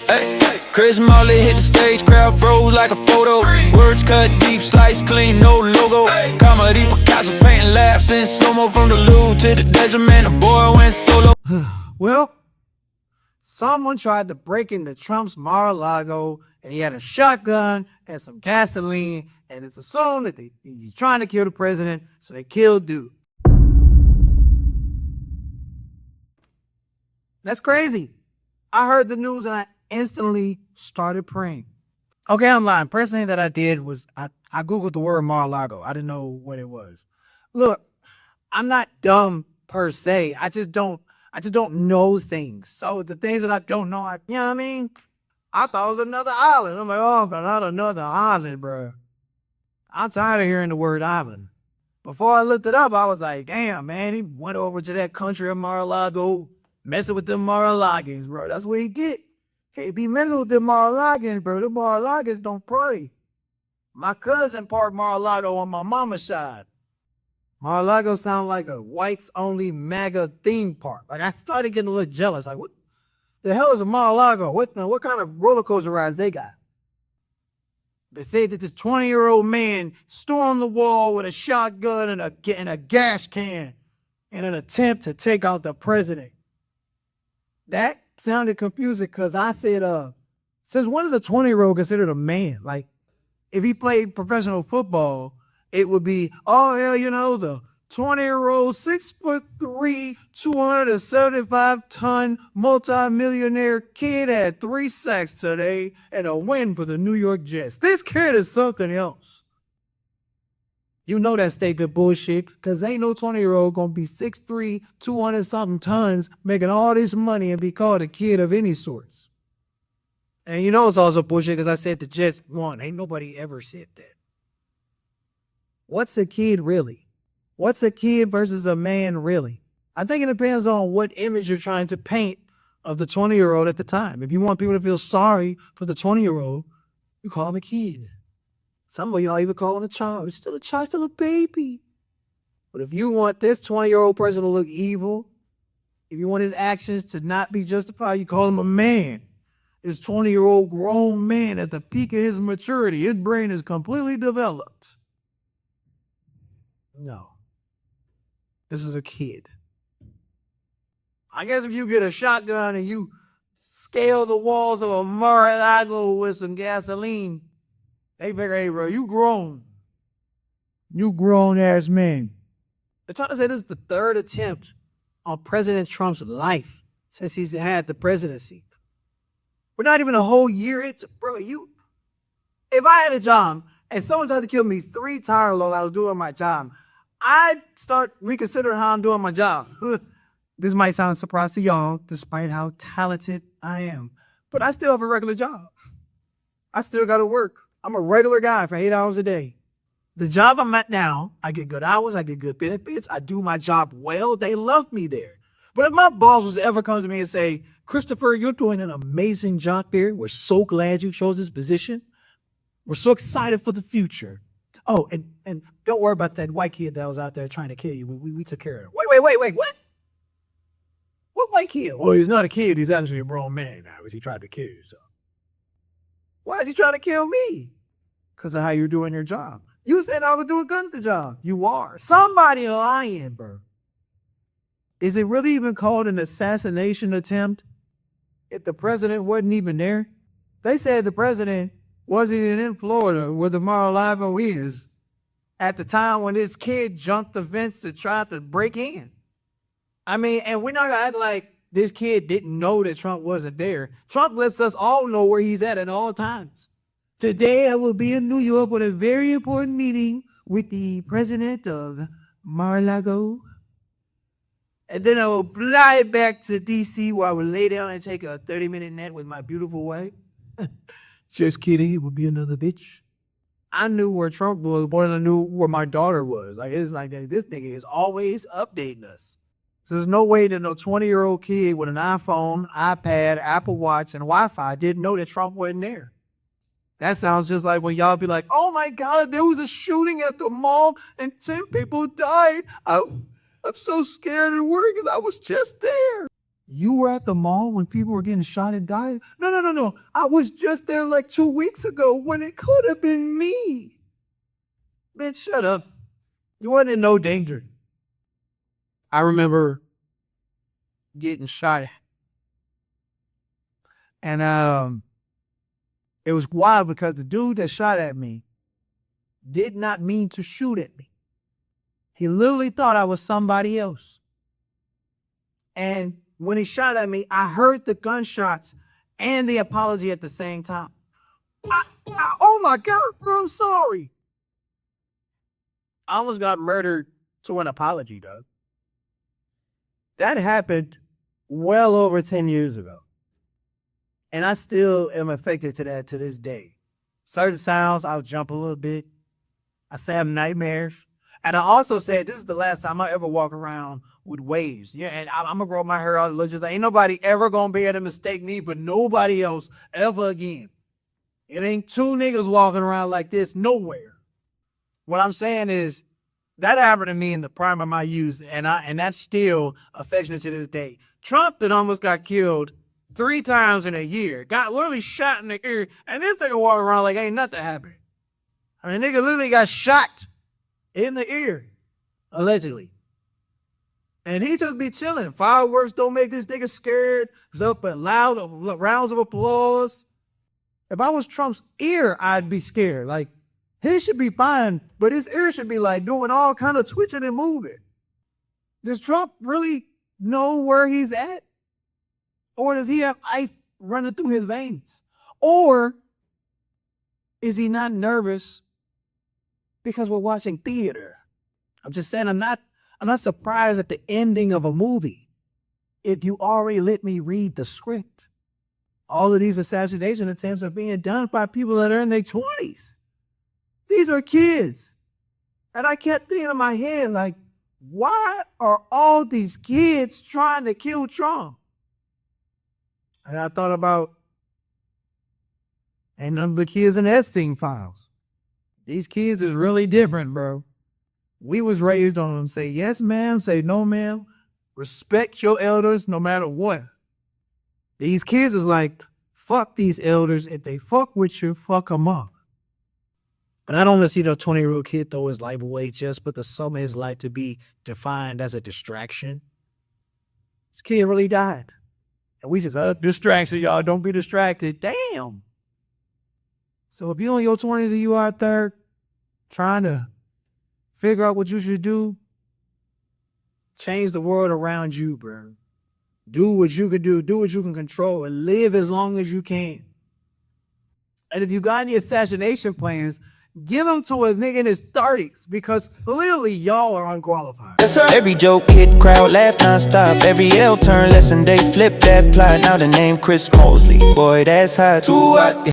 Hey, Chris Mosley hit the stage, crowd froze like a photo. Words cut deep, slice clean, no logo. Comedy Picasso painting laughs in slow-mo from the Louvre to the desert, man, the boy went solo. Well, someone tried to break into Trump's Mar-a-Lago, and he had a shotgun and some gasoline, and it's assumed that he's trying to kill the president, so they killed dude. That's crazy. I heard the news and I instantly started praying. Okay, I'm lying. First thing that I did was I Googled the word Mar-a-Lago. I didn't know what it was. Look, I'm not dumb per se. I just don't know things. So the things that I don't know, you know what I mean? I thought it was another island. I'm like, oh, not another island, bro. I'm tired of hearing the word island. Before I looked it up, I was like, damn, man, he went over to that country of Mar-a-Lago, messing with them Mar-a-Lagans, bro. That's what he get. He be messing with them Mar-a-Lagans, bro. The Mar-a-Lagans don't pray. My cousin part Mar-a-Lago on my mama's side. Mar-a-Lago sound like a whites-only MAGA theme park. Like, I started getting a little jealous. Like, what the hell is a Mar-a-Lago? What kind of roller coaster rides they got? They say that this 20-year-old man stormed the wall with a shotgun and a gas can in an attempt to take out the president. That sounded confusing because I said, since when is a 20-year-old considered a man? Like, if he played professional football, it would be, oh, hell, you know, the 20-year-old, 6'3", 275-ton multi-millionaire kid had 3 sacks today and a win for the New York Jets. This kid is something else. You know that statement bullshit, because ain't no 20-year-old gonna be 6'3", 200-something tons, making all this money and be called a kid of any sorts. And you know it's also bullshit because I said the Jets won. Ain't nobody ever said that. What's a kid really? What's a kid versus a man really? I think it depends on what image you're trying to paint of the 20-year-old at the time. If you want people to feel sorry for the 20-year-old, you call him a kid. Some of y'all even call him a child. He's still a child, still a baby. But if you want this 20-year-old person to look evil, if you want his actions to not be justified, you call him a man. This 20-year-old grown man at the peak of his maturity, his brain is completely developed. No. This is a kid. I guess if you get a shotgun and you scale the walls of a Mar-a-Lago with some gasoline, they figure, hey, bro, you grown. You grown-ass man. They're trying to say this is the third attempt on President Trump's life since he's had the presidency. We're not even a whole year into, bro, if I had a job and someone tried to kill me 3 times while I was doing my job, I'd start reconsidering how I'm doing my job. This might sound a surprise to y'all, despite how talented I am. But I still have a regular job. I still got to work. I'm a regular guy for 8 hours a day. The job I'm at now, I get good hours, I get good benefits, I do my job well, they love me there. But if my boss was to ever come to me and say, Christopher, you're doing an amazing job here. We're so glad you chose this position. We're so excited for the future. Oh, and don't worry about that white kid that was out there trying to kill you. We took care of him. Wait, what? What white kid? Well, he's not a kid. He's actually a grown man now because he tried to kill you. So why is he trying to kill me? Because of how you're doing your job. You said I was doing good at the job. You are. Somebody lying, bro. Is it really even called an assassination attempt if the president wasn't even there? They said the president wasn't even in Florida where the Mar-a-Lago is at the time when this kid jumped the fence to try to break in. I mean, and we're not going to act like this kid didn't know that Trump wasn't there. Trump lets us all know where he's at all times. Today I will be in New York with a very important meeting with the president of Mar-a-Lago. And then I will fly back to D.C. where I will lay down and take a 30-minute nap with my beautiful wife. Just kidding, it would be another bitch. I knew where Trump was more than I knew where my daughter was. Like, it's like this nigga is always updating us. So there's no way that no 20-year-old kid with an iPhone, iPad, Apple Watch, and Wi-Fi didn't know that Trump wasn't there. That sounds just like when y'all be like, oh my God, there was a shooting at the mall and 10 people died. I'm so scared and worried because I was just there. You were at the mall when people were getting shot and died? No. I was just there like 2 weeks ago when it could have been me. Bitch, shut up. You wasn't in no danger. I remember getting shot at. And it was wild because the dude that shot at me did not mean to shoot at me. He literally thought I was somebody else. And when he shot at me, I heard the gunshots and the apology at the same time. Oh my God, bro, I'm sorry. I almost got murdered to an apology, Doug. That happened well over 10 years ago. And I still am affected to that to this day. Certain sounds, I'll jump a little bit. I say I have nightmares. And I also said, this is the last time I ever walk around with waves. Yeah, and I'm going to grow my hair out. Just ain't nobody ever going to be able to mistake me, but nobody else ever again. It ain't two niggas walking around like this nowhere. What I'm saying is, that happened to me in the prime of my youth, and that's still affectionate to this day. Trump that almost got killed 3 times in a year, got literally shot in the ear, and this nigga walking around like ain't nothing happened. I mean, nigga literally got shot in the ear, allegedly. And he just be chilling. Fireworks don't make this nigga scared. Look, but loud rounds of applause. If I was Trump's ear, I'd be scared. Like, his should be fine, but his ear should be like doing all kind of twitching and moving. Does Trump really know where he's at? Or does he have ice running through his veins? Or is he not nervous because we're watching theater? I'm just saying, I'm not surprised at the ending of a movie if you already let me read the script. All of these assassination attempts are being done by people that are in their 20s. These are kids. And I kept thinking in my head, like, why are all these kids trying to kill Trump? And I thought about, ain't none but kids in Epstein files. These kids is really different, bro. We was raised on them. Say yes, ma'am. Say no, ma'am. Respect your elders no matter what. These kids is like, fuck these elders. If they fuck with you, fuck them up. But I don't want to see the 20-year-old kid throw his life away just for the sum of his life to be defined as a distraction. This kid really died. And we just, distraction, y'all. Don't be distracted. Damn. So if you in your 20s and you out there trying to figure out what you should do, change the world around you, bro. Do what you can do what you can control, and live as long as you can. And if you got any assassination plans, give them to a nigga in his 30s, because clearly y'all are unqualified. Yes, sir. Every joke hit, crowd laugh nonstop. Every L turn lesson, they flip that plot. Now the name Chris Mosley. Boy, that's hot. Too hot.